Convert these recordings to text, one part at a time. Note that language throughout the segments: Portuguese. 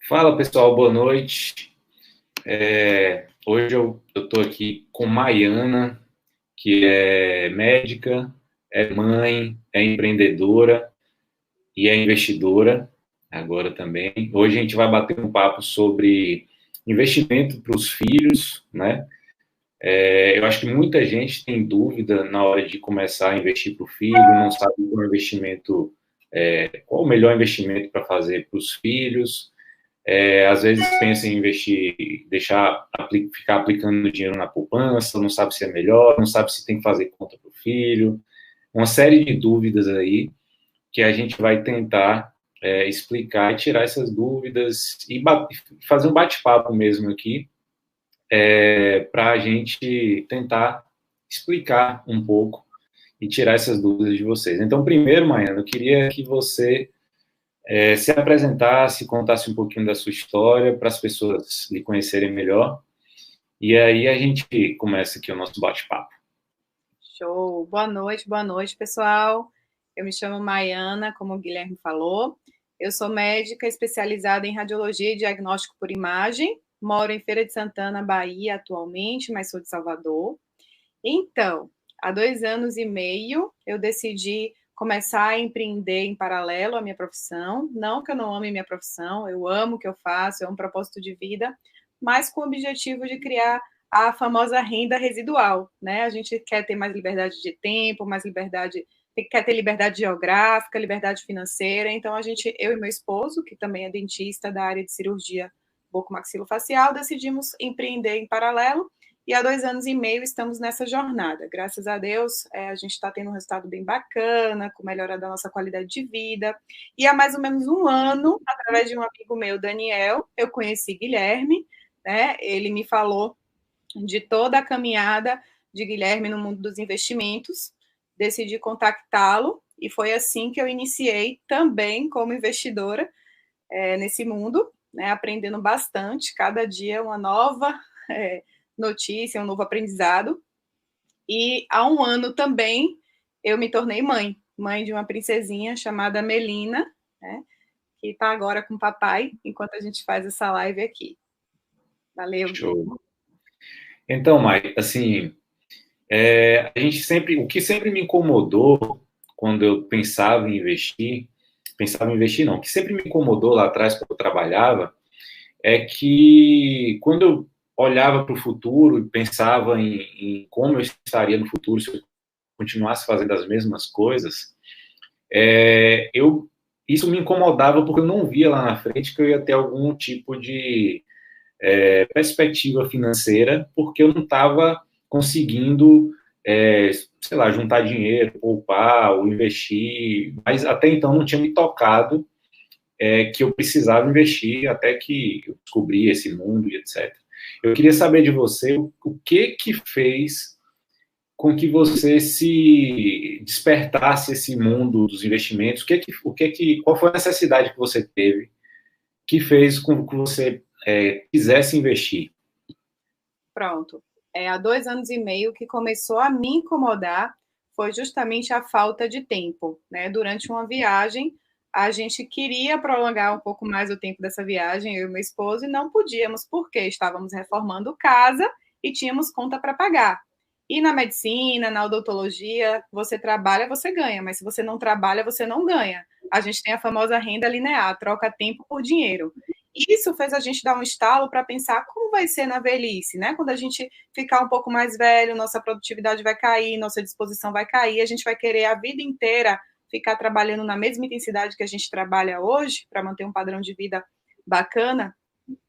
Fala pessoal, boa noite. Hoje eu estou aqui com Maiana, que é médica, é mãe, é empreendedora e é investidora agora também. Hoje a gente vai bater um papo sobre investimento para os filhos, né? Eu acho que muita gente tem dúvida na hora de começar a investir para o filho, não sabe qual o melhor investimento para fazer para os filhos. Às vezes pensa em investir, ficar aplicando dinheiro na poupança, não sabe se é melhor, não sabe se tem que fazer conta para o filho, uma série de dúvidas aí que a gente vai tentar explicar e tirar essas dúvidas e fazer um bate-papo mesmo aqui para a gente tentar explicar um pouco e tirar essas dúvidas de vocês. Então, primeiro, Maiana, eu queria que você se apresentasse, contasse um pouquinho da sua história para as pessoas lhe conhecerem melhor. E aí a gente começa aqui o nosso bate-papo. Show! Boa noite, pessoal. Eu me chamo Maiana, como o Guilherme falou. Eu sou médica especializada em radiologia e diagnóstico por imagem. Moro em Feira de Santana, Bahia, atualmente, mas sou de Salvador. Então, há 2 anos e meio, eu decidi começar a empreender em paralelo à minha profissão. Não que eu não ame minha profissão, eu amo o que eu faço, é um propósito de vida, mas com o objetivo de criar a famosa renda residual, né? A gente quer ter mais liberdade de tempo, mais liberdade, quer ter liberdade geográfica, liberdade financeira. Então, eu e meu esposo, que também é dentista da área de cirurgia bucomaxilofacial, decidimos empreender em paralelo e há 2 anos e meio estamos nessa jornada. Graças a Deus, a gente está tendo um resultado bem bacana, com melhora da nossa qualidade de vida. E há mais ou menos um ano, através de um amigo meu, Daniel, eu conheci Guilherme, né? Ele me falou de toda a caminhada de Guilherme no mundo dos investimentos. Decidi contactá-lo e foi assim que eu iniciei também como investidora nesse mundo, né? Aprendendo bastante, cada dia uma nova notícia, um novo aprendizado. E há um ano também eu me tornei mãe de uma princesinha chamada Melina, né, que está agora com o papai, enquanto a gente faz essa live aqui. Valeu, Gui. Show. Então, Mai, assim, o que sempre me incomodou quando eu pensava em investir não, o que sempre me incomodou lá atrás quando eu trabalhava, é que quando eu olhava para o futuro e pensava em como eu estaria no futuro se eu continuasse fazendo as mesmas coisas, isso me incomodava porque eu não via lá na frente que eu ia ter algum tipo de perspectiva financeira, porque eu não estava conseguindo, sei lá, juntar dinheiro, poupar ou investir, mas até então não tinha me tocado que eu precisava investir até que eu descobri esse mundo e etc. Eu queria saber de você o que fez com que você se despertasse esse mundo dos investimentos, qual foi a necessidade que você teve que fez com que você quisesse investir? Pronto. Há 2 anos e meio que começou a me incomodar foi justamente a falta de tempo, né? Durante uma viagem, a gente queria prolongar um pouco mais o tempo dessa viagem, eu e meu esposo, e não podíamos, porque estávamos reformando casa e tínhamos conta para pagar. E na medicina, na odontologia, você trabalha, você ganha, mas se você não trabalha, você não ganha. A gente tem a famosa renda linear, troca tempo por dinheiro. Isso fez a gente dar um estalo para pensar como vai ser na velhice, né? Quando a gente ficar um pouco mais velho, nossa produtividade vai cair, nossa disposição vai cair, a gente vai querer a vida inteira ficar trabalhando na mesma intensidade que a gente trabalha hoje, para manter um padrão de vida bacana,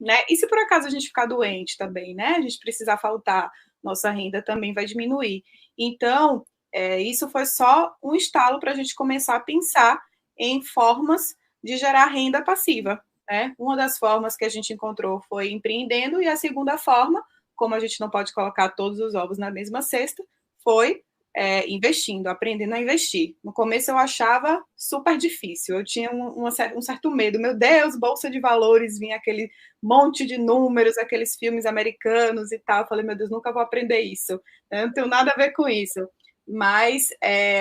né? E se por acaso a gente ficar doente também, né? A gente precisar faltar, nossa renda também vai diminuir. Então, isso foi só um estalo para a gente começar a pensar em formas de gerar renda passiva, né? Uma das formas que a gente encontrou foi empreendendo, e a segunda forma, como a gente não pode colocar todos os ovos na mesma cesta, foi investindo, aprendendo a investir. No começo eu achava super difícil, eu tinha um certo medo. Meu Deus, bolsa de valores, vinha aquele monte de números, aqueles filmes americanos e tal. Eu falei, meu Deus, nunca vou aprender isso. Eu não tenho nada a ver com isso. Mas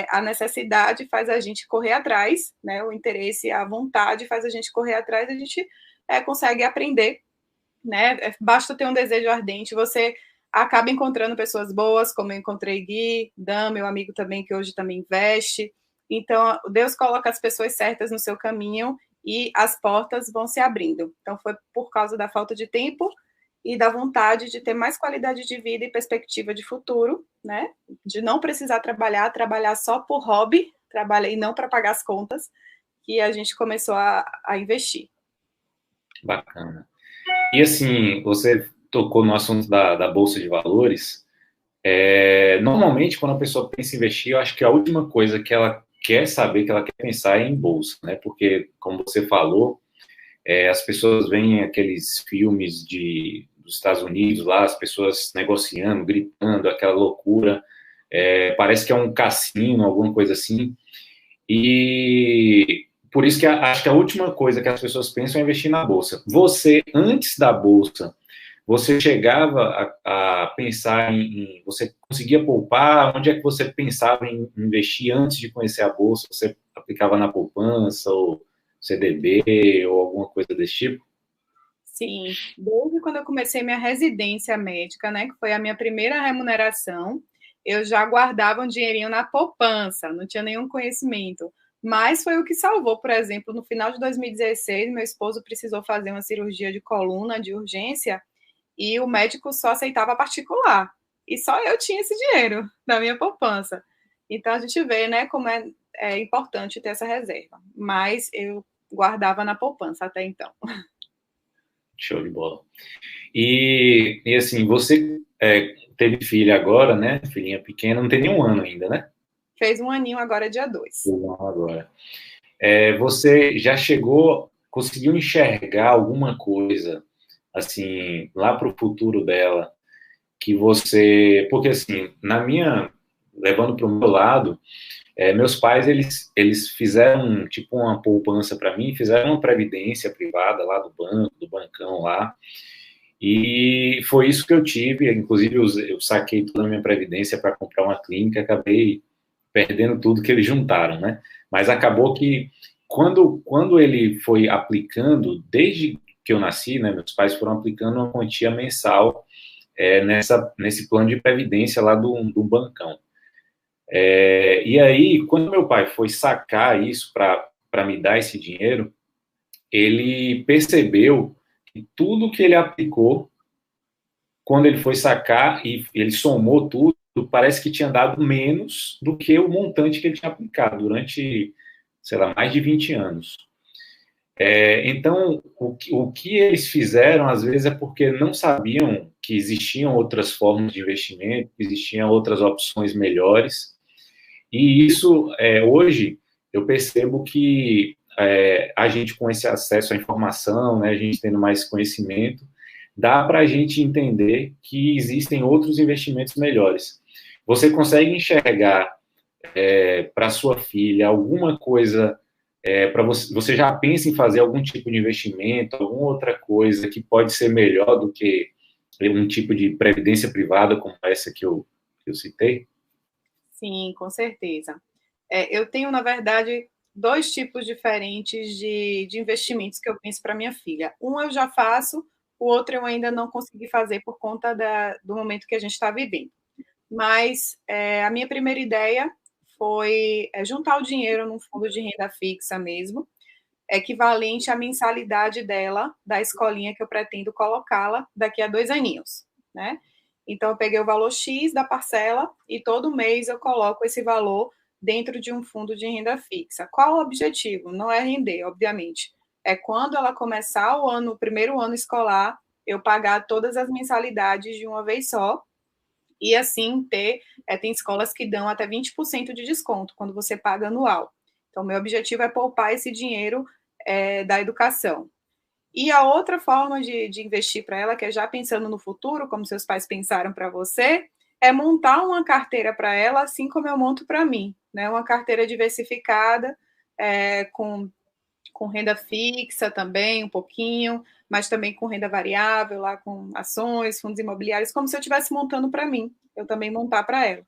a necessidade faz a gente correr atrás, né? O interesse, a vontade faz a gente correr atrás, a gente consegue aprender, né? Basta ter um desejo ardente, você acaba encontrando pessoas boas, como eu encontrei Gui, Dan, meu amigo também, que hoje também investe. Então, Deus coloca as pessoas certas no seu caminho e as portas vão se abrindo. Então, foi por causa da falta de tempo e da vontade de ter mais qualidade de vida e perspectiva de futuro, né? De não precisar trabalhar só por hobby, trabalhar e não para pagar as contas, que a gente começou a investir. Bacana. E assim, você tocou no assunto da Bolsa de Valores. Normalmente, quando a pessoa pensa em investir, eu acho que a última coisa que ela quer saber, que ela quer pensar é em bolsa, né? Porque, como você falou, as pessoas veem aqueles filmes dos Estados Unidos lá, as pessoas negociando, gritando, aquela loucura. Parece que é um cassino, alguma coisa assim. E por isso que acho que a última coisa que as pessoas pensam é investir na bolsa. Você, antes da bolsa, você chegava a pensar você conseguia poupar? Onde é que você pensava em investir antes de conhecer a bolsa? Você aplicava na poupança ou CDB ou alguma coisa desse tipo? Sim, desde quando eu comecei minha residência médica, né, que foi a minha primeira remuneração, eu já guardava um dinheirinho na poupança, não tinha nenhum conhecimento. Mas foi o que salvou, por exemplo, no final de 2016, meu esposo precisou fazer uma cirurgia de coluna de urgência e o médico só aceitava particular. E só eu tinha esse dinheiro na minha poupança. Então a gente vê, né, como é importante ter essa reserva. Mas eu guardava na poupança até então. Show de bola. E assim, você teve filha agora, né? Filhinha pequena, não tem nenhum ano ainda, né? Fez um aninho agora, dia 2. Um ano agora. Você já conseguiu enxergar alguma coisa, assim, lá para o futuro dela, que você... Porque, assim, levando para o meu lado, meus pais, eles fizeram, tipo, uma poupança para mim, fizeram uma previdência privada lá do banco, do bancão lá, e foi isso que eu tive. Inclusive, eu saquei toda a minha previdência para comprar uma clínica, acabei perdendo tudo que eles juntaram, né? Mas acabou que, quando ele foi aplicando, desde que eu nasci, né, meus pais foram aplicando uma quantia mensal nesse plano de previdência lá do bancão. E aí, quando meu pai foi sacar isso para me dar esse dinheiro, ele percebeu que tudo que ele aplicou, quando ele foi sacar e ele somou tudo, parece que tinha dado menos do que o montante que ele tinha aplicado durante, sei lá, mais de 20 anos. Então, o que eles fizeram, às vezes, é porque não sabiam que existiam outras formas de investimento, que existiam outras opções melhores. E isso, hoje, eu percebo que a gente, com esse acesso à informação, né, a gente tendo mais conhecimento, dá para a gente entender que existem outros investimentos melhores. Você consegue enxergar para sua filha alguma coisa, para você já pensa em fazer algum tipo de investimento, alguma outra coisa que pode ser melhor do que um tipo de previdência privada como essa que eu citei? Sim, com certeza. Eu tenho, na verdade, dois tipos diferentes de investimentos que eu penso para minha filha. Um eu já faço, o outro eu ainda não consegui fazer por conta do momento que a gente está vivendo. Mas a minha primeira ideia foi juntar o dinheiro num fundo de renda fixa mesmo, equivalente à mensalidade dela, da escolinha que eu pretendo colocá-la daqui a 2 aninhos, né? Então, eu peguei o valor X da parcela e todo mês eu coloco esse valor dentro de um fundo de renda fixa. Qual o objetivo? Não é render, obviamente. É quando ela começar o primeiro ano escolar, eu pagar todas as mensalidades de uma vez só e assim tem escolas que dão até 20% de desconto quando você paga anual. Então, meu objetivo é poupar esse dinheiro da educação. E a outra forma de investir para ela, que é já pensando no futuro, como seus pais pensaram para você, é montar uma carteira para ela, assim como eu monto para mim, né? Uma carteira diversificada, com renda fixa também, um pouquinho, mas também com renda variável, lá com ações, fundos imobiliários, como se eu estivesse montando para mim, eu também montar para ela.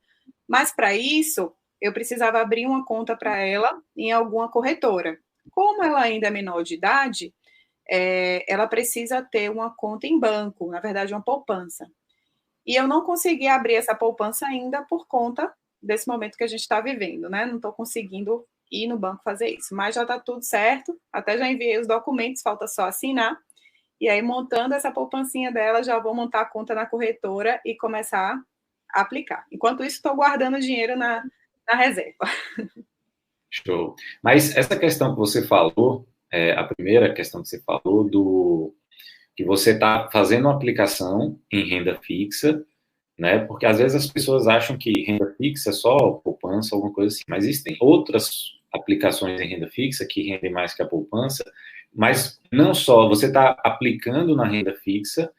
Mas para isso, eu precisava abrir uma conta para ela em alguma corretora. Como ela ainda é menor de idade, ela precisa ter uma conta em banco, na verdade, uma poupança. E eu não consegui abrir essa poupança ainda por conta desse momento que a gente está vivendo, né? Não estou conseguindo ir no banco fazer isso, mas já está tudo certo, até já enviei os documentos, falta só assinar, e aí montando essa poupancinha dela, já vou montar a conta na corretora e começar a aplicar. Enquanto isso, estou guardando dinheiro na reserva. Show. Mas essa questão que você falou, a primeira questão que você falou, que você está fazendo uma aplicação em renda fixa, né? Porque às vezes as pessoas acham que renda fixa é só poupança, alguma coisa assim, mas existem outras aplicações em renda fixa que rendem mais que a poupança, mas não só, você está aplicando na renda fixa,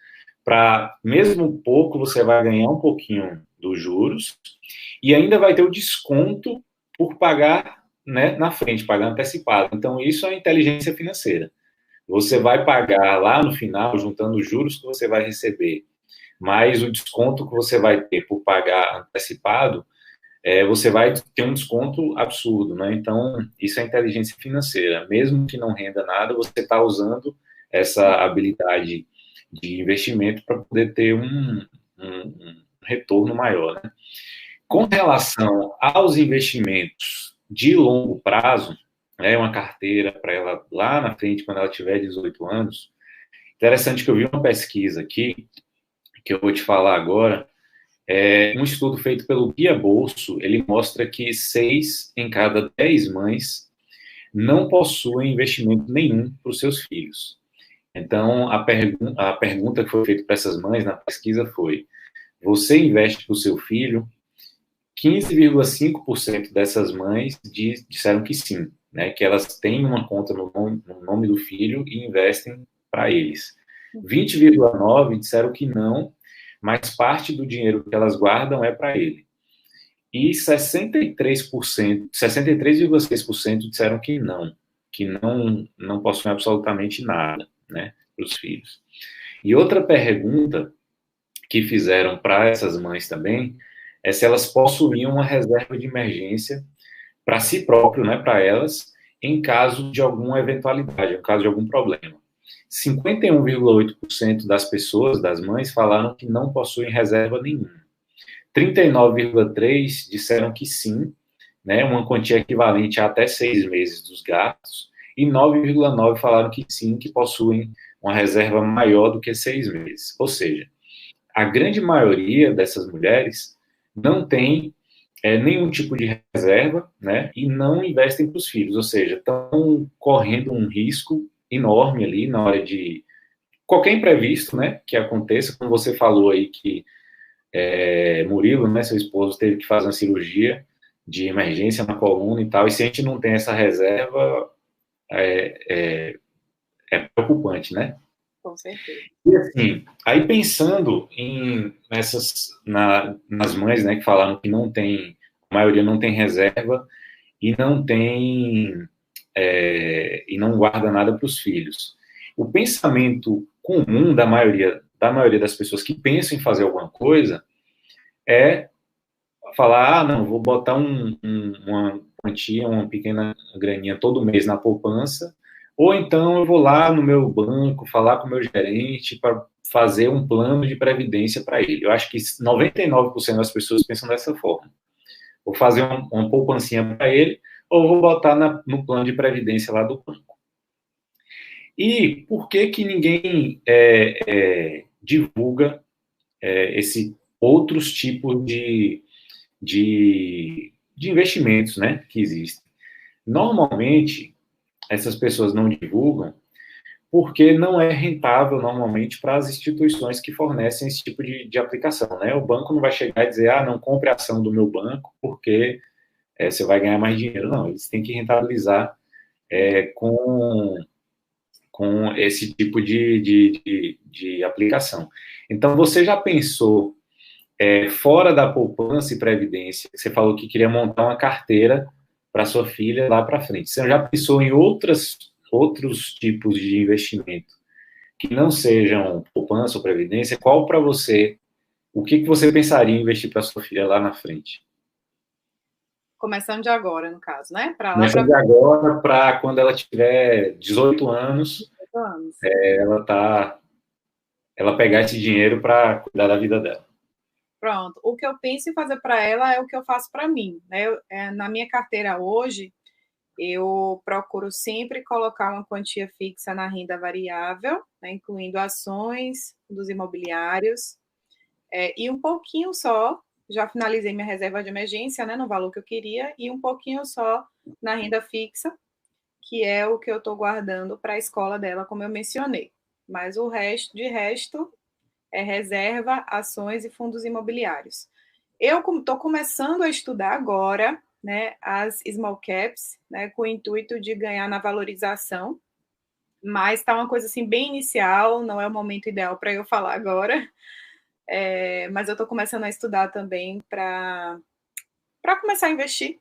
para mesmo pouco você vai ganhar um pouquinho dos juros, e ainda vai ter o desconto por pagar, né, na frente, pagar antecipado. Então, isso é inteligência financeira. Você vai pagar lá no final, juntando os juros que você vai receber, mais o desconto que você vai ter por pagar antecipado, você vai ter um desconto absurdo, né? Então, isso é inteligência financeira. Mesmo que não renda nada, você está usando essa habilidade de investimento para poder ter um retorno maior, né? Com relação aos investimentos de longo prazo, uma carteira para ela lá na frente, quando ela tiver 18 anos, interessante que eu vi uma pesquisa aqui, que eu vou te falar agora, um estudo feito pelo Guia Bolso, ele mostra que 6 em cada 10 mães não possuem investimento nenhum para os seus filhos. Então, a pergunta que foi feita para essas mães na pesquisa foi: você investe para o seu filho? 15,5% dessas mães disseram que sim, né, que elas têm uma conta no nome do filho e investem para eles. 20,9% disseram que não, mas parte do dinheiro que elas guardam é para ele. E 63,6% disseram que não possuem absolutamente nada, né, para os filhos. E outra pergunta que fizeram para essas mães também é se elas possuíam uma reserva de emergência para si próprio, né, para elas, em caso de alguma eventualidade, em caso de algum problema. 51,8% das pessoas, das mães, falaram que não possuem reserva nenhuma. 39,3% disseram que sim, né, uma quantia equivalente a até 6 meses dos gastos, e 9,9% falaram que sim, que possuem uma reserva maior do que 6 meses. Ou seja, a grande maioria dessas mulheres não tem nenhum tipo de reserva, né, e não investem para os filhos, ou seja, estão correndo um risco enorme ali na hora de qualquer imprevisto, né, que aconteça, como você falou aí que Murilo, né, seu esposo, teve que fazer uma cirurgia de emergência na coluna e tal, e se a gente não tem essa reserva, é preocupante, né? Com certeza. E assim, aí pensando nas mães, né, que falaram que não tem, a maioria não tem reserva e não tem, e não guarda nada para os filhos. O pensamento comum da maioria das pessoas que pensam em fazer alguma coisa é falar, não, vou botar uma quantia, uma pequena graninha todo mês na poupança, ou então eu vou lá no meu banco, falar com o meu gerente para fazer um plano de previdência para ele. Eu acho que 99% das pessoas pensam dessa forma. Vou fazer uma poupancinha para ele, ou vou botar no plano de previdência lá do banco. E por que ninguém divulga esse outros tipos de investimentos, né, que existem? Normalmente, essas pessoas não divulgam porque não é rentável, normalmente, para as instituições que fornecem esse tipo de aplicação, né? O banco não vai chegar e dizer, não compre a ação do meu banco porque você vai ganhar mais dinheiro. Não, eles têm que rentabilizar com esse tipo de aplicação. Então, você já pensou fora da poupança e previdência? Você falou que queria montar uma carteira para sua filha lá para frente. Você já pensou em outros tipos de investimento que não sejam poupança ou previdência? Qual para você, o que você pensaria em investir para sua filha lá na frente? Começando de agora, no caso, né? Começando de agora para quando ela tiver 18 anos, anos. Ela pegar esse dinheiro para cuidar da vida dela. Pronto. O que eu penso em fazer para ela é o que eu faço para mim, né? Na minha carteira hoje, eu procuro sempre colocar uma quantia fixa na renda variável, né, incluindo ações dos imobiliários, e um pouquinho só, já finalizei minha reserva de emergência, né, no valor que eu queria, e um pouquinho só na renda fixa, que é o que eu estou guardando para a escola dela, como eu mencionei. Mas o resto é reserva, ações e fundos imobiliários. Eu estou começando a estudar agora, né, as small caps, né, com o intuito de ganhar na valorização, mas está uma coisa assim bem inicial, não é o momento ideal para eu falar agora, mas eu estou começando a estudar também para começar a investir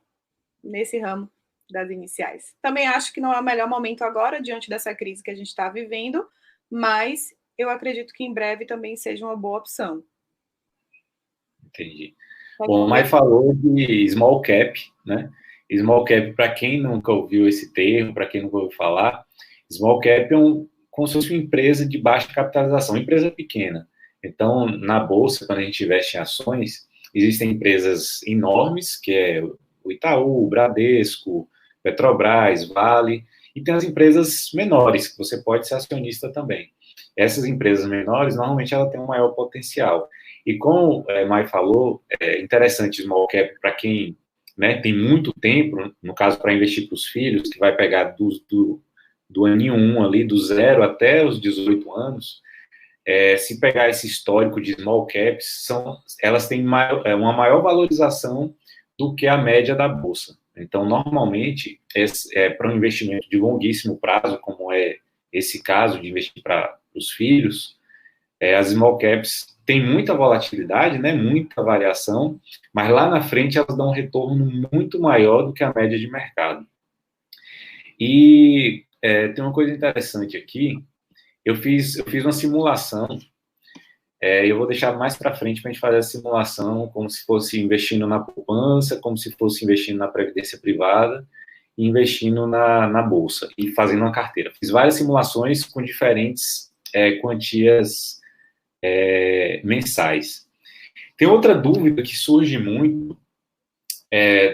nesse ramo das iniciais. Também acho que não é o melhor momento agora, diante dessa crise que a gente está vivendo, mas eu acredito que em breve também seja uma boa opção. Entendi. Bom, o Mai falou de small cap, né? Small cap, para quem nunca ouviu esse termo, para quem nunca ouviu falar, small cap é como se fosse uma empresa de baixa capitalização, uma empresa pequena. Então, na bolsa, quando a gente investe em ações, existem empresas enormes, que é o Itaú, o Bradesco, Petrobras, Vale, e tem as empresas menores, que você pode ser acionista também. Essas empresas menores, normalmente, ela tem um maior potencial. E como o Mai falou, é interessante small cap para quem, né, tem muito tempo, no caso para investir para os filhos, que vai pegar do aninho 1 ali, do 0 até os 18 anos, se pegar esse histórico de small caps, elas têm uma maior valorização do que a média da bolsa. Então, normalmente, para um investimento de longuíssimo prazo, como é esse caso de investir para os filhos, as small caps têm muita volatilidade, né, muita variação, mas lá na frente elas dão um retorno muito maior do que a média de mercado. E tem uma coisa interessante aqui, eu fiz uma simulação, eu vou deixar mais para frente para a gente fazer a simulação como se fosse investindo na poupança, como se fosse investindo na previdência privada, e investindo na bolsa, e fazendo uma carteira. Fiz várias simulações com diferentes quantias mensais. Tem outra dúvida que surge muito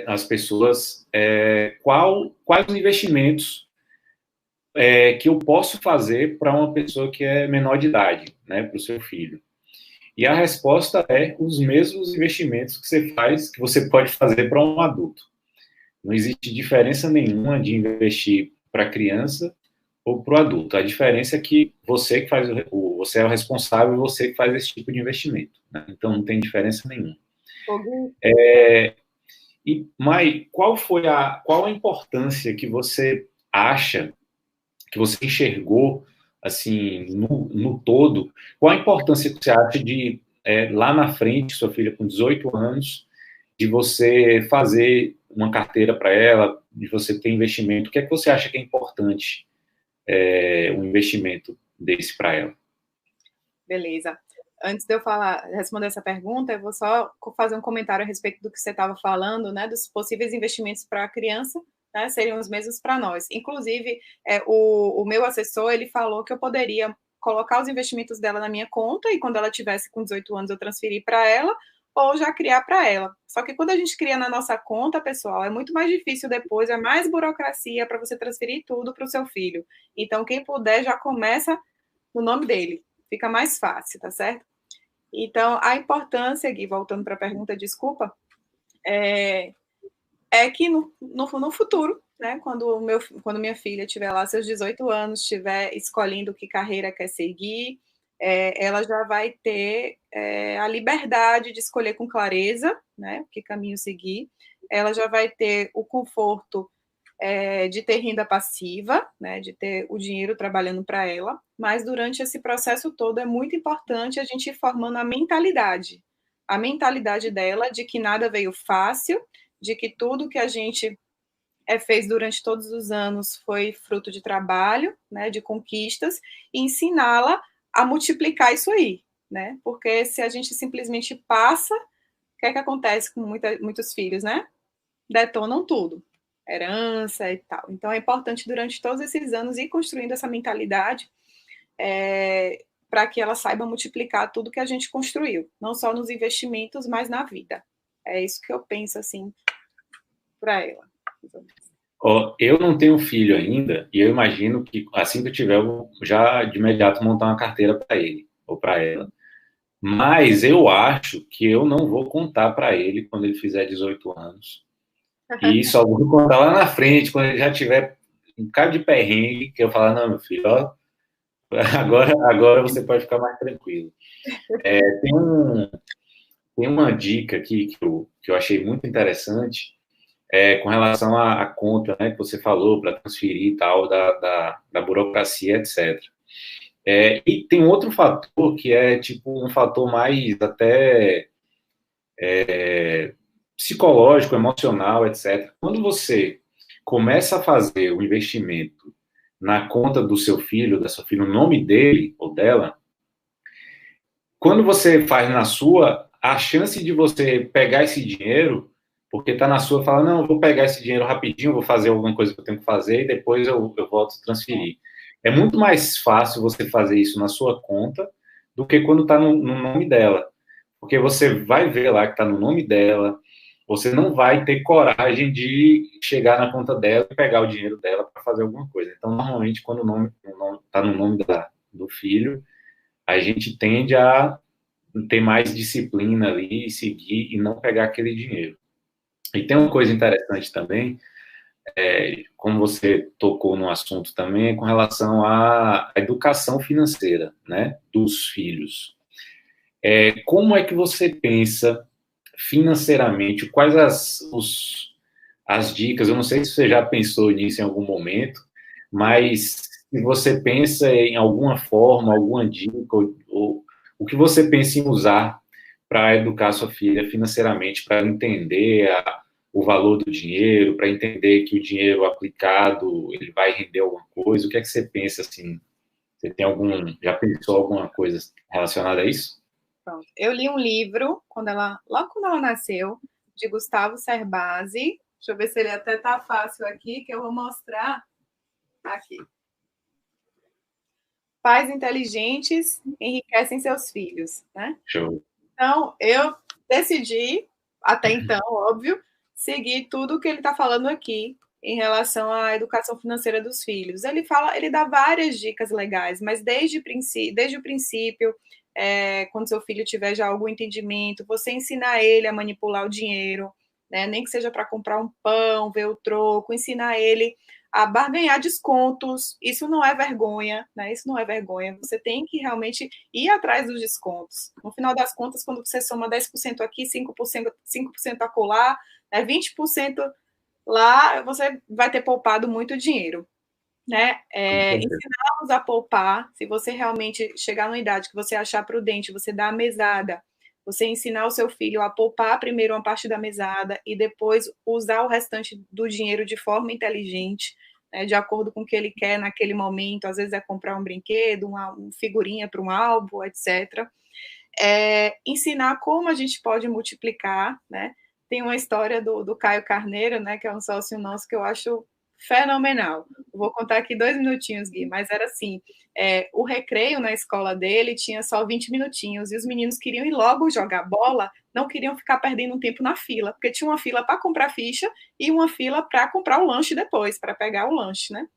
as pessoas, quais os investimentos que eu posso fazer para uma pessoa que é menor de idade, né, para o seu filho. E a resposta é os mesmos investimentos que você pode fazer para um adulto. Não existe diferença nenhuma de investir para criança ou para o adulto. A diferença é que você que faz você é o responsável, você que faz esse tipo de investimento, né? Então não tem diferença nenhuma. E Mai, qual a importância que você acha, que você enxergou assim no todo? Qual a importância que você acha de lá na frente, sua filha com 18 anos, de você fazer uma carteira para ela, de você ter investimento? O que é que você acha que é importante um investimento desse para ela? Beleza. Antes de eu responder essa pergunta, eu vou só fazer um comentário a respeito do que você estava falando, né, dos possíveis investimentos para a criança, né, seriam os mesmos para nós. Inclusive, o meu assessor, ele falou que eu poderia colocar os investimentos dela na minha conta e quando ela tivesse com 18 anos eu transferir para ela ou já criar para ela. Só que quando a gente cria na nossa conta, pessoal, é muito mais difícil depois, é mais burocracia para você transferir tudo para o seu filho. Então, quem puder já começa no nome dele. Fica mais fácil, tá certo? Então, a importância, Gui, voltando para a pergunta, desculpa, é que no futuro, né, quando minha filha tiver lá seus 18 anos, estiver escolhendo que carreira quer seguir, ela já vai ter a liberdade de escolher com clareza, né, que caminho seguir, ela já vai ter o conforto de ter renda passiva, né, de ter o dinheiro trabalhando para ela, mas durante esse processo todo é muito importante a gente ir formando a mentalidade dela de que nada veio fácil, de que tudo que a gente fez durante todos os anos foi fruto de trabalho, né, de conquistas, e ensiná-la a multiplicar isso aí, né, porque se a gente simplesmente passa, o que é que acontece com muitos filhos, né? Detonam tudo. herança e tal. Então, é importante, durante todos esses anos, ir construindo essa mentalidade para que ela saiba multiplicar tudo que a gente construiu, não só nos investimentos, mas na vida. É isso que eu penso, assim, para ela. Eu não tenho filho ainda, e eu imagino que assim que eu tiver, eu vou já de imediato montar uma carteira para ele ou para ela. Mas eu acho que eu não vou contar para ele quando ele fizer 18 anos. E só vou contar lá na frente, quando ele já tiver um bocado de perrengue, que eu falar, não, meu filho, ó, agora você pode ficar mais tranquilo. Tem uma dica aqui que eu achei muito interessante, com relação à conta, né, que você falou, para transferir e tal, da burocracia, etc. E tem outro fator que é tipo um fator mais até psicológico, emocional, etc. Quando você começa a fazer o investimento na conta do seu filho, da sua filha, no nome dele ou dela, quando você faz na sua, a chance de você pegar esse dinheiro, porque está na sua, fala, não, eu vou pegar esse dinheiro rapidinho, vou fazer alguma coisa que eu tenho que fazer e depois eu volto a transferir. É muito mais fácil você fazer isso na sua conta do que quando está no nome dela. Porque você vai ver lá que está no nome dela, você não vai ter coragem de chegar na conta dela e pegar o dinheiro dela para fazer alguma coisa. Então, normalmente, quando o nome está no nome do filho, a gente tende a ter mais disciplina ali, seguir e não pegar aquele dinheiro. E tem uma coisa interessante também, como você tocou no assunto também, com relação à educação financeira, né, dos filhos. Como é que você pensa financeiramente? Quais as dicas? Eu não sei se você já pensou nisso em algum momento, mas se você pensa em alguma forma, alguma dica, ou o que você pensa em usar para educar sua filha financeiramente, para entender o valor do dinheiro, para entender que o dinheiro aplicado ele vai render alguma coisa? O que é que você pensa assim? Você tem já pensou alguma coisa relacionada a isso? Pronto. Eu li um livro, logo quando ela nasceu, de Gustavo Cerbasi. Deixa eu ver se ele até tá fácil aqui, que eu vou mostrar aqui. Pais inteligentes enriquecem seus filhos, né? Show. Então, eu decidi, até então, óbvio, seguir tudo o que ele está falando aqui em relação à educação financeira dos filhos. Ele dá várias dicas legais, mas desde o princípio, quando seu filho tiver já algum entendimento, você ensinar ele a manipular o dinheiro, né? Nem que seja para comprar um pão, ver o troco, ensinar ele a barganhar descontos. Isso não é vergonha, né? Isso não é vergonha. Você tem que realmente ir atrás dos descontos. No final das contas, quando você soma 10% aqui, 5% acolá, 20% lá, você vai ter poupado muito dinheiro, né? Ensiná-los a poupar. Se você realmente chegar numa idade que você achar prudente, você dá a mesada, você ensinar o seu filho a poupar primeiro uma parte da mesada e depois usar o restante do dinheiro de forma inteligente, né, de acordo com o que ele quer naquele momento. Às vezes é comprar um brinquedo, uma figurinha para um álbum, etc. Ensinar como a gente pode multiplicar, né? Tem uma história do Caio Carneiro, né, que é um sócio nosso, que eu acho fenomenal. Vou contar aqui 2 minutinhos, Gui, mas era assim, o recreio na escola dele tinha só 20 minutinhos, e os meninos queriam ir logo jogar bola, não queriam ficar perdendo um tempo na fila, porque tinha uma fila para comprar ficha e uma fila para comprar o lanche depois, para pegar o lanche, né?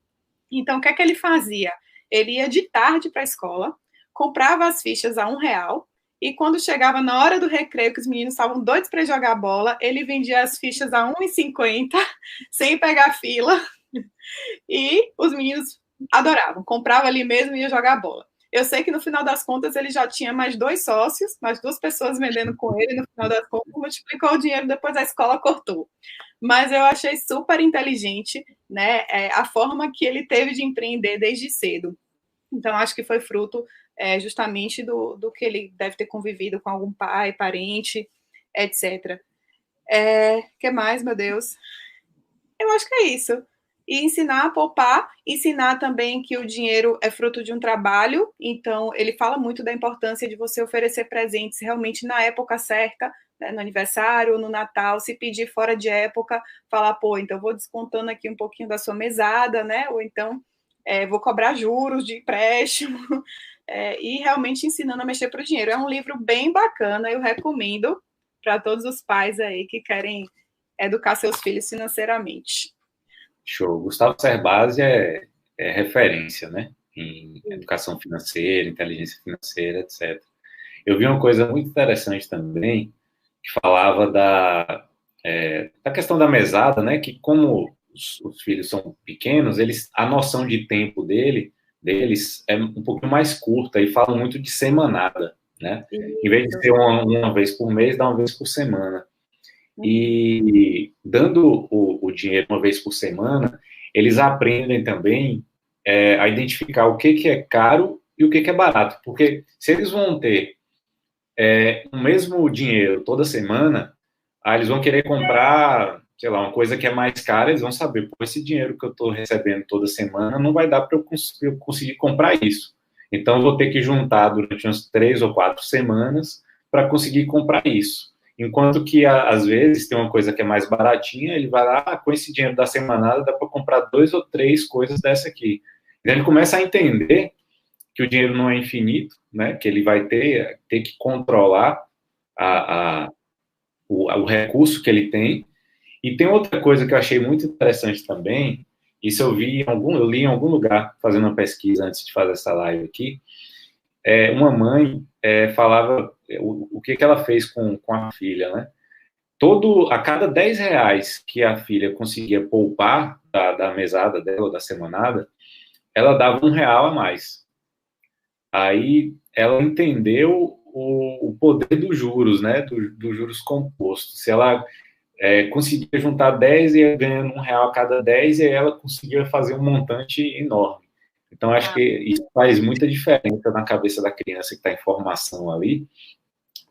Então, o que é que ele fazia? Ele ia de tarde para a escola, comprava as fichas a R$1, e quando chegava na hora do recreio, que os meninos estavam doidos para jogar bola, ele vendia as fichas a R$1,50, sem pegar fila, e os meninos adoravam, comprava ali mesmo e ia jogar bola. Eu sei que no final das contas ele já tinha mais 2 sócios, mais 2 pessoas vendendo com ele, e no final das contas multiplicou o dinheiro, depois a escola cortou. Mas eu achei super inteligente, né, a forma que ele teve de empreender desde cedo. Então, acho que foi fruto justamente do que ele deve ter convivido com algum pai, parente, etc. Que mais, meu Deus? Eu acho que é isso. E ensinar a poupar, ensinar também que o dinheiro é fruto de um trabalho. Então, ele fala muito da importância de você oferecer presentes realmente na época certa, né, no aniversário, no Natal, se pedir fora de época, falar, pô, então vou descontando aqui um pouquinho da sua mesada, né? Ou então vou cobrar juros de empréstimo, e realmente ensinando a mexer para o dinheiro. É um livro bem bacana, eu recomendo para todos os pais aí que querem educar seus filhos financeiramente. Show. Gustavo Cerbasi é referência, né? Em educação financeira, inteligência financeira, etc. Eu vi uma coisa muito interessante também, que falava da questão da mesada, né? Que como os filhos são pequenos, a noção de tempo deles é um pouquinho mais curta e falam muito de semanada, né? Em vez de ser uma vez por mês, dá uma vez por semana. E dando o dinheiro uma vez por semana, eles aprendem também a identificar o que é caro e o que é barato. Porque se eles vão ter o mesmo dinheiro toda semana, eles vão querer comprar, sei lá, uma coisa que é mais cara, eles vão saber, pô, esse dinheiro que eu estou recebendo toda semana não vai dar para eu conseguir comprar isso. Então, eu vou ter que juntar durante umas 3 ou 4 semanas para conseguir comprar isso. Enquanto que, às vezes, tem uma coisa que é mais baratinha, ele vai lá, com esse dinheiro da semanada, dá para comprar 2 ou 3 coisas dessa aqui. Então, ele começa a entender que o dinheiro não é infinito, né? Que ele vai ter que controlar o recurso que ele tem. E tem outra coisa que eu achei muito interessante também, isso eu li em algum lugar, fazendo uma pesquisa antes de fazer essa live aqui, uma mãe falava o que ela fez com a filha, né? A cada 10 reais que a filha conseguia poupar da mesada dela, da semanada, ela dava R$ 1 a mais. Aí ela entendeu o poder dos juros, né? Dos juros compostos. Se ela conseguia juntar 10 e ia ganhando R$ 1 a cada 10, e aí ela conseguia fazer um montante enorme. Então, acho que isso faz muita diferença na cabeça da criança que está em formação ali,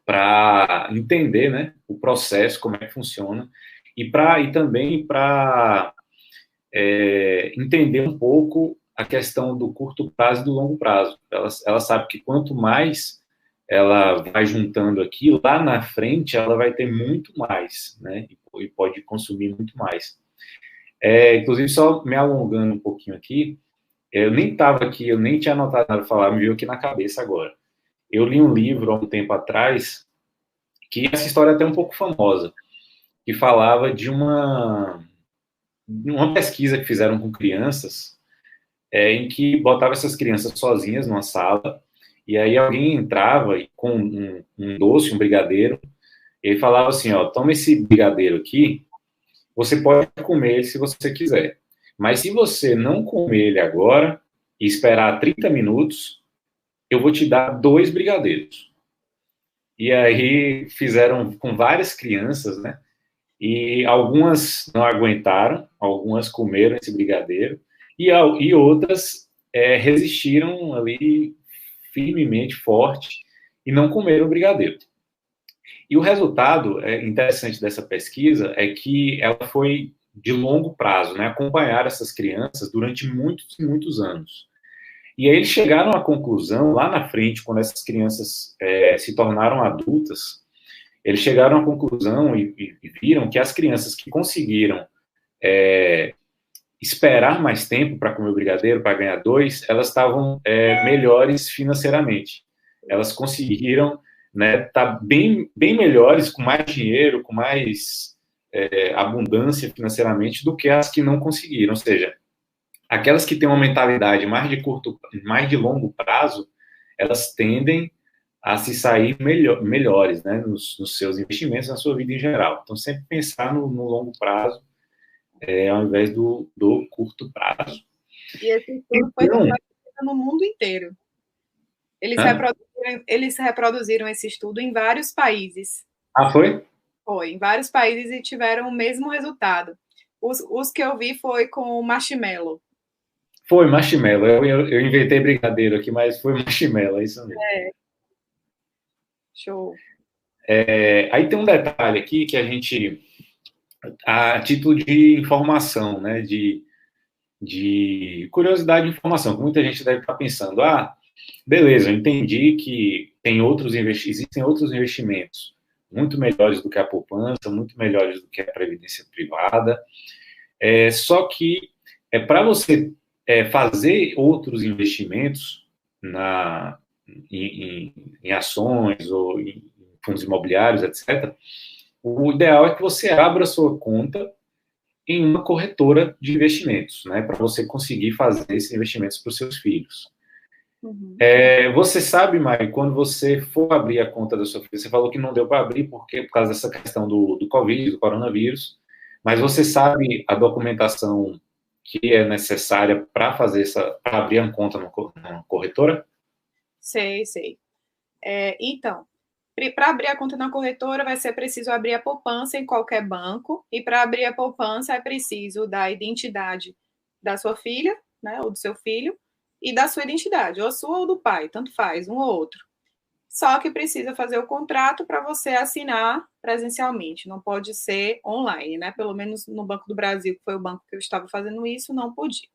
para entender, né, o processo, como é que funciona, e também para entender um pouco a questão do curto prazo e do longo prazo. Ela sabe que quanto mais ela vai juntando aqui, lá na frente ela vai ter muito mais, né? E pode consumir muito mais. Inclusive, só me alongando um pouquinho aqui, eu nem estava aqui, eu nem tinha anotado nada para falar, me veio aqui na cabeça agora. Eu li um livro há um tempo atrás, que essa história é até um pouco famosa, que falava de uma pesquisa que fizeram com crianças, em que botava essas crianças sozinhas numa sala, e aí alguém entrava com um doce, um brigadeiro, e ele falava assim, ó, toma esse brigadeiro aqui, você pode comer ele se você quiser. Mas se você não comer ele agora e esperar 30 minutos, eu vou te dar 2 brigadeiros. E aí fizeram com várias crianças, né? E algumas não aguentaram, algumas comeram esse brigadeiro, e outras resistiram ali firmemente, forte, e não comeram o brigadeiro. E o resultado interessante dessa pesquisa é que ela foi de longo prazo, né? Acompanhar essas crianças durante muitos e muitos anos. E aí eles chegaram à conclusão, lá na frente, quando essas crianças se tornaram adultas, eles chegaram à conclusão e viram que as crianças que conseguiram esperar mais tempo para comer o brigadeiro, para ganhar 2, elas estavam melhores financeiramente. Elas conseguiram, né, tá bem melhores, com mais dinheiro, com mais abundância financeiramente do que as que não conseguiram. Ou seja, aquelas que têm uma mentalidade mais de longo prazo, elas tendem a se sair melhores, né, nos seus investimentos, na sua vida em geral. Então, sempre pensar no longo prazo, ao invés do curto prazo. E esse estudo foi no mundo inteiro. Eles reproduziram esse estudo em vários países. Ah, foi? Foi, em vários países, e tiveram o mesmo resultado. Os que eu vi foi com o marshmallow. Foi marshmallow. Eu inventei brigadeiro aqui, mas foi marshmallow, é isso mesmo. Show. Aí tem um detalhe aqui que a título de informação, né, de curiosidade de informação, que muita gente deve estar pensando, beleza, eu entendi que existem outros investimentos muito melhores do que a poupança, muito melhores do que a previdência privada. Só que para você fazer outros investimentos em ações ou em fundos imobiliários, etc., o ideal é que você abra a sua conta em uma corretora de investimentos, né, para você conseguir fazer esses investimentos para os seus filhos. Uhum. Você sabe, Mari, quando você for abrir a conta da sua filha, você falou que não deu para abrir por causa dessa questão do Covid, do coronavírus, mas você sabe a documentação que é necessária para para abrir a conta numa corretora? Sei. Então, para abrir a conta na corretora, vai ser preciso abrir a poupança em qualquer banco, e para abrir a poupança é preciso da identidade da sua filha, né, ou do seu filho, e da sua identidade, ou sua ou do pai, tanto faz, um ou outro. Só que precisa fazer o contrato para você assinar presencialmente, não pode ser online, né? Pelo menos no Banco do Brasil, que foi o banco que eu estava fazendo isso, não podia.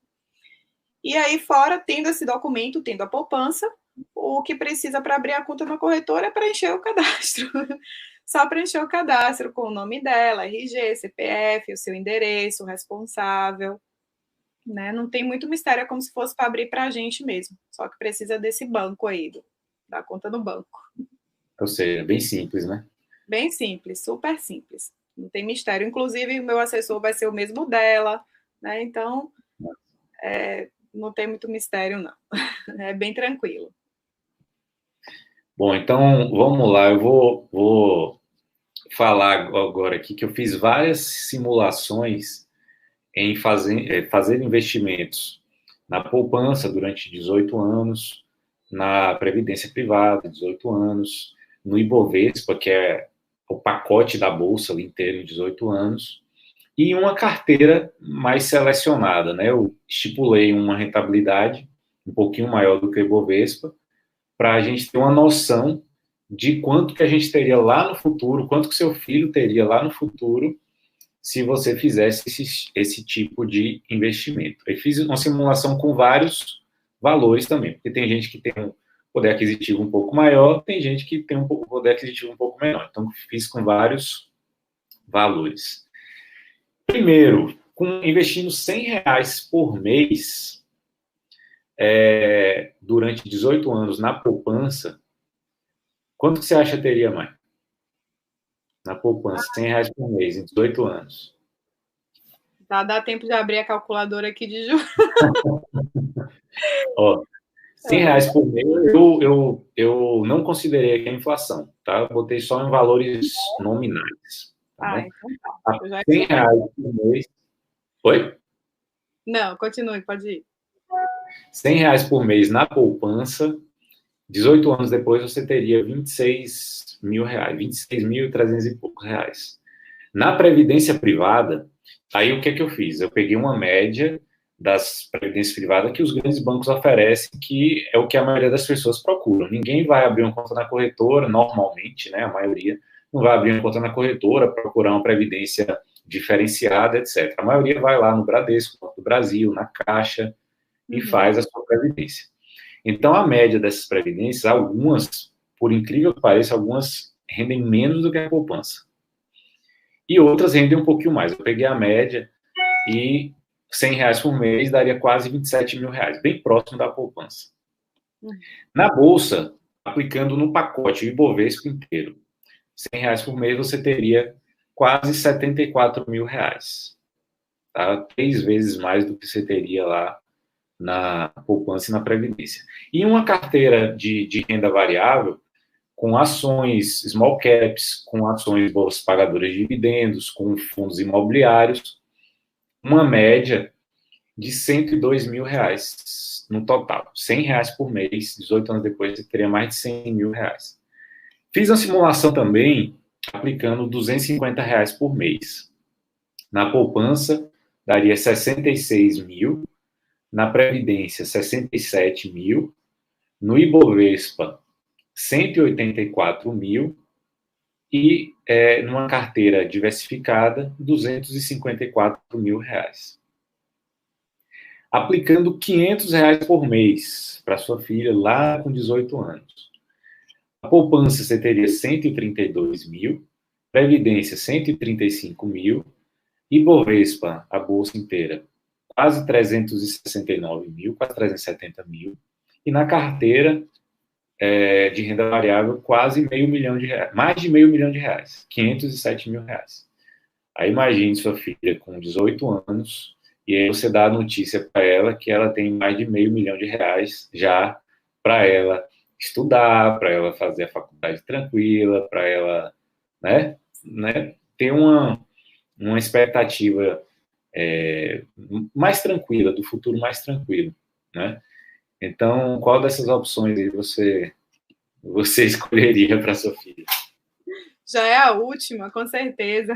E aí, fora, tendo esse documento, tendo a poupança, o que precisa para abrir a conta na corretora é preencher o cadastro. Só preencher o cadastro com o nome dela, RG, CPF, o seu endereço, o responsável. Né? Não tem muito mistério, é como se fosse para abrir para a gente mesmo. Só que precisa desse banco aí, da conta no banco. Ou seja, bem simples, né? Bem simples, super simples. Não tem mistério. Inclusive, o meu assessor vai ser o mesmo dela, né? Então, não tem muito mistério, não. É bem tranquilo. Bom, então, vamos lá. Eu vou falar agora aqui que eu fiz várias simulações em fazer investimentos na poupança durante 18 anos, na previdência privada, 18 anos, no Ibovespa, que é o pacote da bolsa inteiro, 18 anos, e uma carteira mais selecionada, né? Eu estipulei uma rentabilidade um pouquinho maior do que o Ibovespa, para a gente ter uma noção de quanto que a gente teria lá no futuro, quanto que seu filho teria lá no futuro, se você fizesse esse tipo de investimento. Eu fiz uma simulação com vários valores também, porque tem gente que tem um poder aquisitivo um pouco maior, tem gente que tem um poder aquisitivo um pouco menor. Então, fiz com vários valores. Primeiro, investindo R$100 por mês durante 18 anos na poupança, quanto que você acha que teria, mãe? Na poupança, R$100 por mês, em 18 anos. Dá tempo de abrir a calculadora aqui de juros. Ó, R$100 por mês, eu não considerei aqui a inflação, tá? Eu botei só em valores nominais. Tá, então tá. R$100 por mês. Oi? Não, continue, pode ir. R$100 por mês na poupança, 18 anos depois você teria R$26 mil, R$26.300 e poucos reais. Na previdência privada, aí o que é que eu fiz? Eu peguei uma média das previdências privadas que os grandes bancos oferecem, que é o que a maioria das pessoas procuram. Ninguém vai abrir uma conta na corretora, normalmente, né, a maioria não vai abrir uma conta na corretora, procurar uma previdência diferenciada, etc. A maioria vai lá no Bradesco, no Banco do Brasil, na Caixa, e faz a sua previdência. Então, a média dessas previdências, algumas, por incrível que pareça, algumas rendem menos do que a poupança. E outras rendem um pouquinho mais. Eu peguei a média e R$100 por mês daria quase R$27 mil, bem próximo da poupança. Na bolsa, aplicando no pacote Ibovespa inteiro, R$100 por mês você teria quase R$74 mil. Tá? 3 vezes mais do que você teria lá na poupança e na previdência. E uma carteira de renda variável, com ações small caps, com ações boas pagadoras de dividendos, com fundos imobiliários, uma média de R$102 mil no total. R$100 por mês, 18 anos depois, você teria mais de R$100 mil. Fiz uma simulação também, aplicando R$250 por mês. Na poupança, daria 66 mil, na previdência, 67 mil, no Ibovespa, 184 mil, e numa carteira diversificada, R$254 mil. Aplicando R$500 por mês para sua filha lá com 18 anos. A poupança você teria 132 mil, Previdência, 135 mil. Ibovespa, a bolsa inteira, quase 369 mil, quase 370 mil. E na carteira de renda variável, quase R$500.000, mais de R$500.000, R$507.000. Aí imagine sua filha com 18 anos, e aí você dá a notícia para ela que ela tem mais de R$500.000 já para ela estudar, para ela fazer a faculdade tranquila, para ela, né, ter uma expectativa mais tranquila, do futuro mais tranquilo, né? Então, qual dessas opções aí você escolheria para sua filha? Já é a última, com certeza.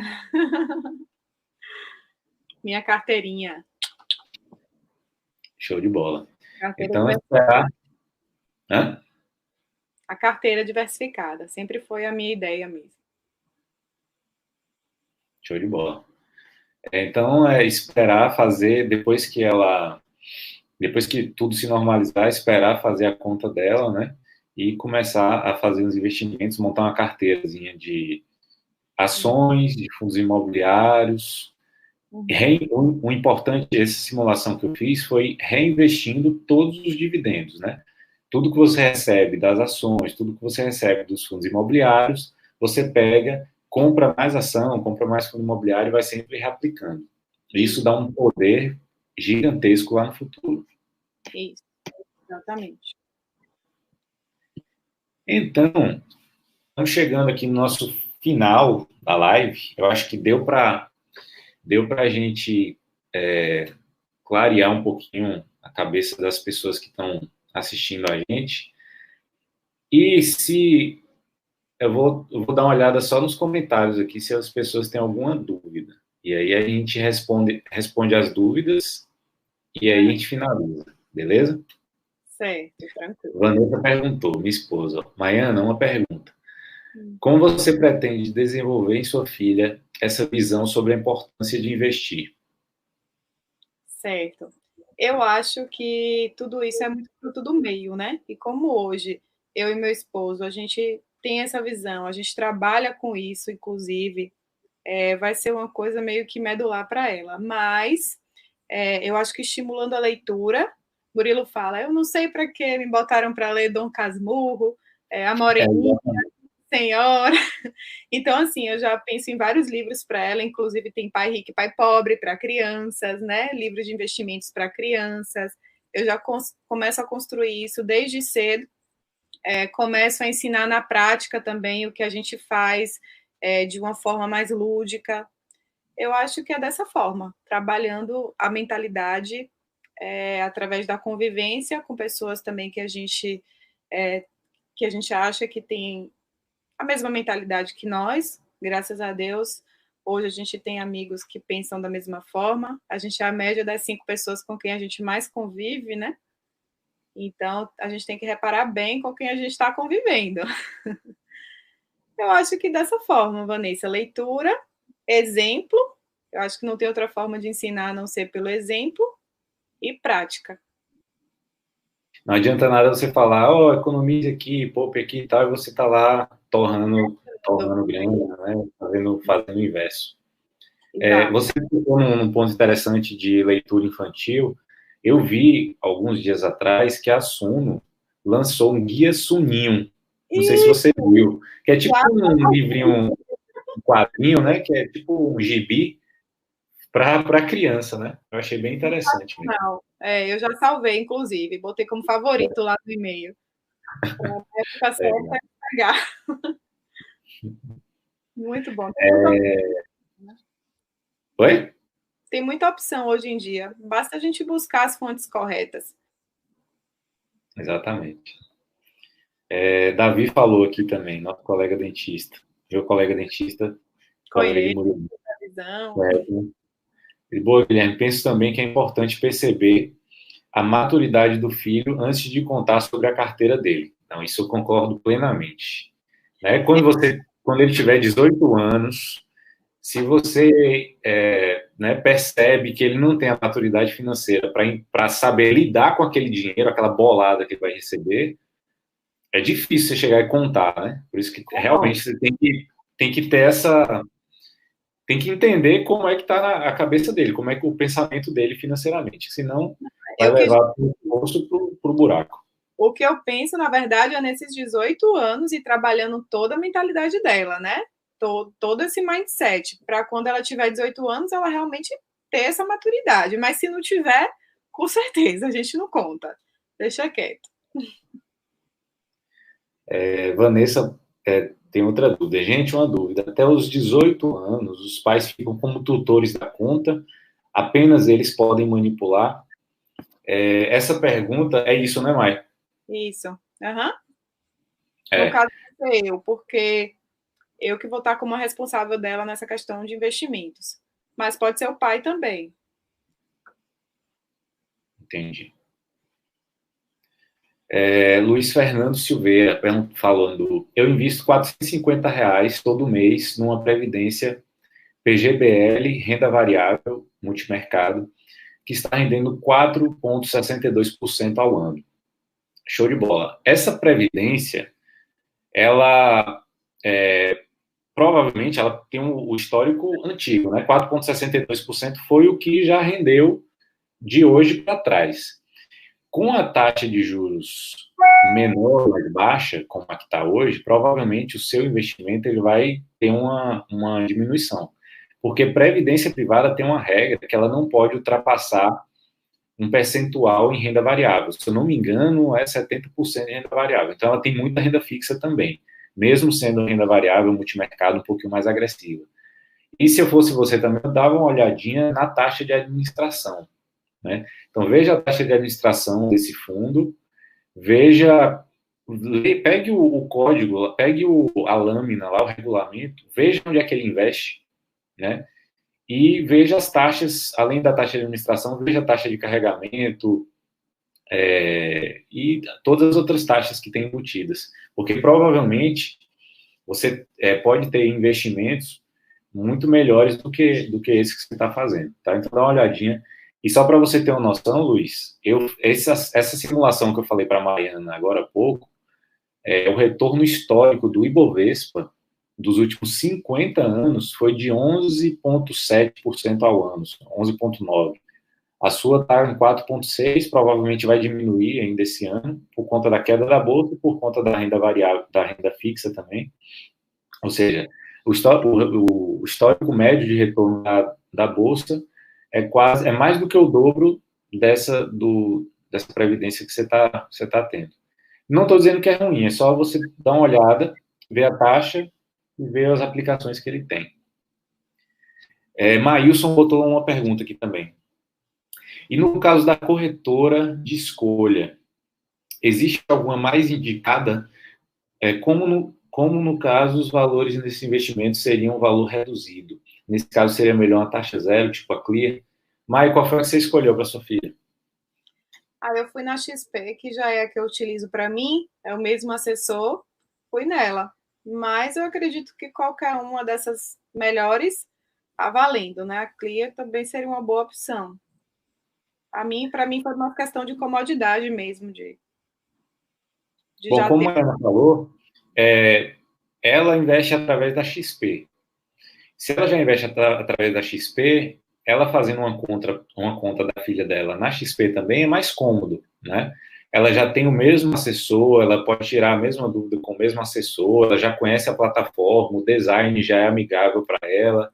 Minha carteirinha. Show de bola. Então, a carteira diversificada. Sempre foi a minha ideia mesmo. Show de bola. Então, esperar fazer, depois que tudo se normalizar, esperar fazer a conta dela, né? E começar a fazer os investimentos, montar uma carteirazinha de ações, de fundos imobiliários. O importante dessa simulação que eu fiz foi reinvestindo todos os dividendos, né? Tudo que você recebe das ações, tudo que você recebe dos fundos imobiliários, você pega, compra mais ação, compra mais fundo imobiliário e vai sempre reaplicando. Isso dá um poder gigantesco lá no futuro. Isso, exatamente. Então, estamos chegando aqui no nosso final da live. Eu acho que deu para a gente clarear um pouquinho a cabeça das pessoas que estão assistindo a gente. E se eu vou dar uma olhada só nos comentários aqui, se as pessoas têm alguma dúvida. E aí a gente responde as dúvidas e aí a gente finaliza, beleza? Certo, tranquilo. Vanessa perguntou, minha esposa, Maiana, uma pergunta. Como você pretende desenvolver em sua filha essa visão sobre a importância de investir? Certo. Eu acho que tudo isso é muito fruto do meio, né? E como hoje eu e meu esposo, a gente tem essa visão, a gente trabalha com isso, inclusive, vai ser uma coisa meio que medular para ela. Mas eu acho que estimulando a leitura, Murilo fala, eu não sei para que me botaram para ler Dom Casmurro, A Moreninha, Senhora. Então, assim, eu já penso em vários livros para ela, inclusive tem Pai Rico e Pai Pobre para crianças, né? Livros de investimentos para crianças. Eu já começo a construir isso desde cedo. Começo a ensinar na prática também o que a gente faz de uma forma mais lúdica. Eu acho que é dessa forma, trabalhando a mentalidade através da convivência com pessoas também que a gente acha que tem a mesma mentalidade que nós, graças a Deus. Hoje a gente tem amigos que pensam da mesma forma. A gente é a média das 5 pessoas com quem a gente mais convive, né? Então, a gente tem que reparar bem com quem a gente está convivendo. Eu acho que dessa forma, Vanessa, leitura, exemplo, eu acho que não tem outra forma de ensinar a não ser pelo exemplo, e prática. Não adianta nada você falar, economize aqui, poupe aqui e tal, e você está lá torrando grana, né? Fazendo o inverso. Você ficou num ponto interessante de leitura infantil. Eu vi, alguns dias atrás, que a Suno lançou um guia Suninho. Não sei se você viu. Que é tipo um livrinho, um quadrinho, né? Que é tipo um gibi para criança, né? Eu achei bem interessante. Não, eu já salvei, inclusive. Botei como favorito lá no e-mail. Então, a época certa é pegar. Muito bom. Oi? Tem muita opção hoje em dia. Basta a gente buscar as fontes corretas. Exatamente. Davi falou aqui também, nosso colega dentista. Meu colega dentista, colega de Murilo. Boa, Guilherme, penso também que é importante perceber a maturidade do filho antes de contar sobre a carteira dele. Então, isso eu concordo plenamente. Né? Quando ele tiver 18 anos, se você percebe que ele não tem a maturidade financeira para saber lidar com aquele dinheiro, aquela bolada que ele vai receber, é difícil você chegar e contar, né? Por isso que realmente você tem que tem que ter essa... Tem que entender como é que está a cabeça dele, como é que o pensamento dele financeiramente, senão vai levar o bolso para o buraco. O que eu penso, na verdade, é nesses 18 anos e trabalhando toda a mentalidade dela, né? Todo esse mindset, para quando ela tiver 18 anos, ela realmente ter essa maturidade. Mas se não tiver, com certeza, a gente não conta. Deixa quieto. Vanessa tem outra dúvida. Gente, uma dúvida. Até os 18 anos, os pais ficam como tutores da conta, apenas eles podem manipular? Essa pergunta é isso, né, Mai? Isso. Uhum. É. No caso, eu, porque eu que vou estar como a responsável dela nessa questão de investimentos. Mas pode ser o pai também. Entendi. Luiz Fernando Silveira falando: eu invisto R$ 450 todo mês numa previdência PGBL, renda variável, multimercado, que está rendendo 4,62% ao ano. Show de bola. Essa previdência, ela provavelmente ela tem o histórico antigo, né? 4,62% foi o que já rendeu de hoje para trás. Com a taxa de juros menor, mais baixa, como a que está hoje, provavelmente o seu investimento ele vai ter uma diminuição. Porque previdência privada tem uma regra que ela não pode ultrapassar um percentual em renda variável. Se eu não me engano, é 70% de renda variável. Então, ela tem muita renda fixa também, mesmo sendo renda variável, multimercado um pouquinho mais agressiva. E se eu fosse você também, eu dava uma olhadinha na taxa de administração, né? Então, veja a taxa de administração desse fundo, veja, pegue o código, pegue a lâmina lá, o regulamento, veja onde é que ele investe, né? E veja as taxas, além da taxa de administração, veja a taxa de carregamento e todas as outras taxas que tem embutidas. Porque provavelmente você pode ter investimentos muito melhores do que esse que você está fazendo, tá? Então dá uma olhadinha. E só para você ter uma noção, Luiz, essa simulação que eu falei para a Mariana agora há pouco, o retorno histórico do Ibovespa dos últimos 50 anos foi de 11,7% ao ano, 11,9%. A sua está em 4,6%, provavelmente vai diminuir ainda esse ano, por conta da queda da bolsa e por conta da renda variável, da renda fixa também. Ou seja, o histórico médio de retorno da bolsa é mais do que o dobro dessa previdência que você tá tendo. Não estou dizendo que é ruim, é só você dar uma olhada, ver a taxa e ver as aplicações que ele tem. Maílson botou uma pergunta aqui também. E no caso da corretora de escolha, existe alguma mais indicada? Como no caso os valores nesse investimento seriam um valor reduzido? Nesse caso seria melhor uma taxa zero, tipo a Clear. Mai, qual foi a que você escolheu para sua filha? Eu fui na XP, que já é a que eu utilizo para mim, é o mesmo assessor, fui nela. Mas eu acredito que qualquer uma dessas melhores está valendo, né? A Clear também seria uma boa opção. Para mim foi uma questão de comodidade mesmo, de Bom, já como ter. a Ana falou, ela investe através da XP. Se ela já investe através da XP, ela fazendo uma conta da filha dela na XP também é mais cômodo, né? Ela já tem o mesmo assessor, ela pode tirar a mesma dúvida com o mesmo assessor, ela já conhece a plataforma, o design já é amigável para ela.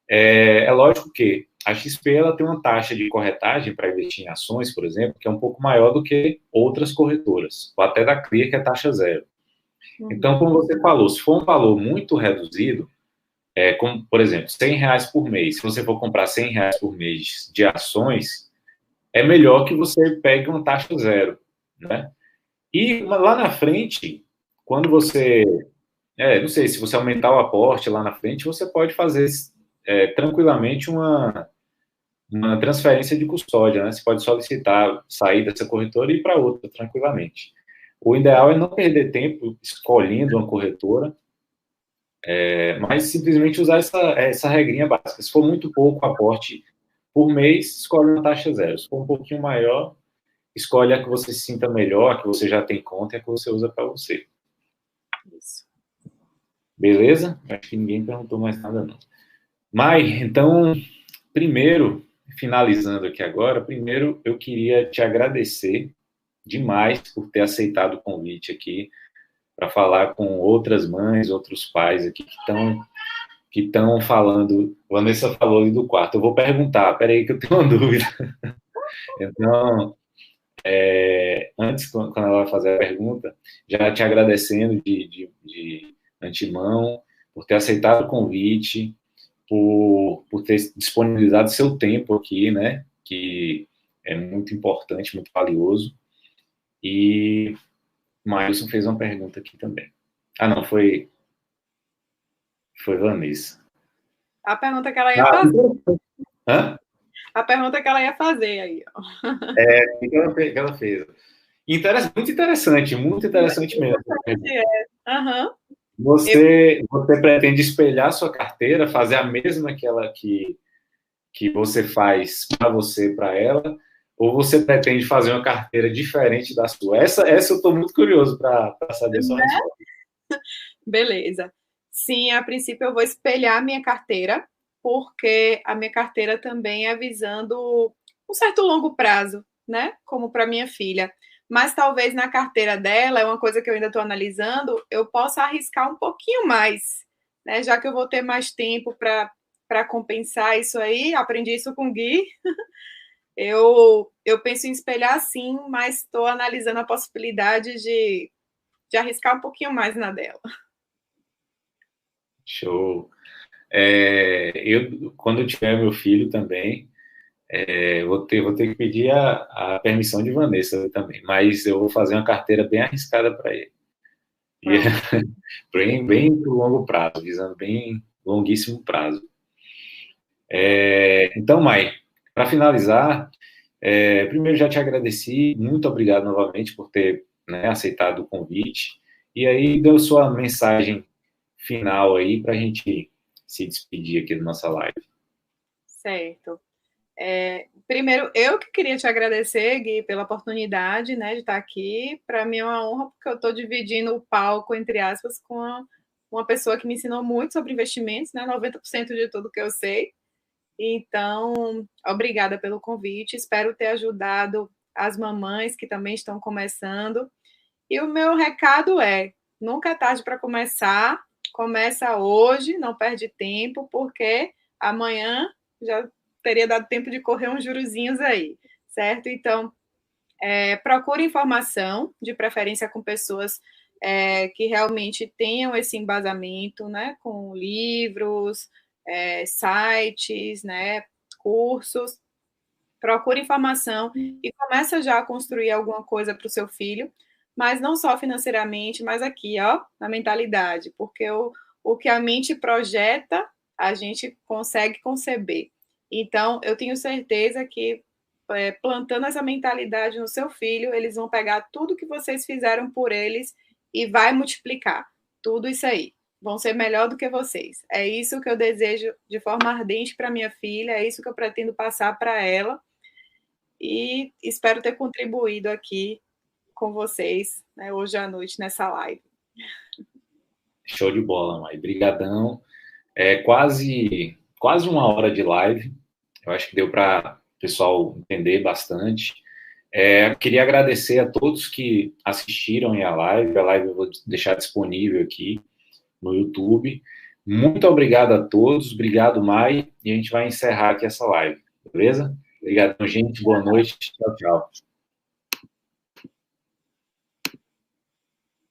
É lógico que a XP ela tem uma taxa de corretagem para investir em ações, por exemplo, que é um pouco maior do que outras corretoras, ou até da Clear, que é taxa zero. Então, como você falou, se for um valor muito reduzido, como, por exemplo, R$ 100 por mês, se você for comprar R$ 100 por mês de ações, é melhor que você pegue uma taxa zero, né? E lá na frente, quando você, não sei, se você aumentar o aporte lá na frente, você pode fazer tranquilamente uma transferência de custódia, né? Você pode solicitar sair dessa corretora e ir para outra tranquilamente. O ideal é não perder tempo escolhendo uma corretora, mas simplesmente usar essa regrinha básica. Se for muito pouco aporte por mês, escolhe uma taxa zero. Se for um pouquinho maior, escolhe a que você se sinta melhor, a que você já tem conta e a que você usa para você. Isso. Beleza? Acho que ninguém perguntou mais nada, não. Mai, então, primeiro, finalizando aqui agora, primeiro eu queria te agradecer demais por ter aceitado o convite aqui para falar com outras mães, outros pais aqui que estão falando. Vanessa falou ali do quarto. Eu vou perguntar, peraí que eu tenho uma dúvida. Então, antes, quando ela vai fazer a pergunta, já te agradecendo de antemão por ter aceitado o convite, por ter disponibilizado seu tempo aqui, né? Que é muito importante, muito valioso. E Mailson fez uma pergunta aqui também. Ah, não, foi Vanessa. A pergunta que ela ia fazer. Hã? A pergunta que ela ia fazer aí. Ó. Que ela fez. Muito interessante mesmo. Uhum. Você pretende espelhar sua carteira, fazer a mesma que você faz para você, para ela, ou você pretende fazer uma carteira diferente da sua? Essa eu estou muito curioso para saber a sua resposta. Beleza. Sim, a princípio eu vou espelhar a minha carteira, porque a minha carteira também é visando um certo longo prazo, né? Como para minha filha. Mas talvez na carteira dela, é uma coisa que eu ainda estou analisando, eu possa arriscar um pouquinho mais, né? Já que eu vou ter mais tempo para compensar isso aí, aprendi isso com o Gui. Eu penso em espelhar sim, mas estou analisando a possibilidade de arriscar um pouquinho mais na dela. Show. Quando eu tiver meu filho também, vou ter que pedir a permissão de Vanessa também, mas eu vou fazer uma carteira bem arriscada para ele. E bem por longo prazo, visando bem longuíssimo prazo. Então, Mai, para finalizar, primeiro já te agradeci, muito obrigado novamente por ter, né, aceitado o convite, e aí deu sua mensagem final aí para a gente se despedir aqui da nossa live. Certo. Primeiro, eu que queria te agradecer, Gui, pela oportunidade, né, de estar aqui. Para mim é uma honra, porque eu estou dividindo o palco, entre aspas, com uma pessoa que me ensinou muito sobre investimentos, né, 90% de tudo que eu sei. Então, obrigada pelo convite. Espero ter ajudado as mamães que também estão começando. E o meu recado é: nunca é tarde para começar. Começa hoje, não perde tempo, porque amanhã já teria dado tempo de correr uns jurozinhos aí, certo? Então, procure informação, de preferência com pessoas que realmente tenham esse embasamento, né? Com livros, sites, né? Cursos. Procure informação e começa já a construir alguma coisa para o seu filho, mas não só financeiramente, mas aqui, ó, na mentalidade, porque o que a mente projeta, a gente consegue conceber. Então, eu tenho certeza que plantando essa mentalidade no seu filho, eles vão pegar tudo que vocês fizeram por eles e vai multiplicar tudo isso aí. Vão ser melhor do que vocês. É isso que eu desejo de forma ardente para minha filha, é isso que eu pretendo passar para ela. E espero ter contribuído aqui com vocês, né, hoje à noite nessa live. Show de bola, Mai. Brigadão. Quase uma hora de live. Eu acho que deu para o pessoal entender bastante. Queria agradecer a todos que assistiram a live. A live eu vou deixar disponível aqui no YouTube. Muito obrigado a todos. Obrigado, Mai. E a gente vai encerrar aqui essa live. Beleza? Obrigado, gente. Boa noite. Tchau, tchau.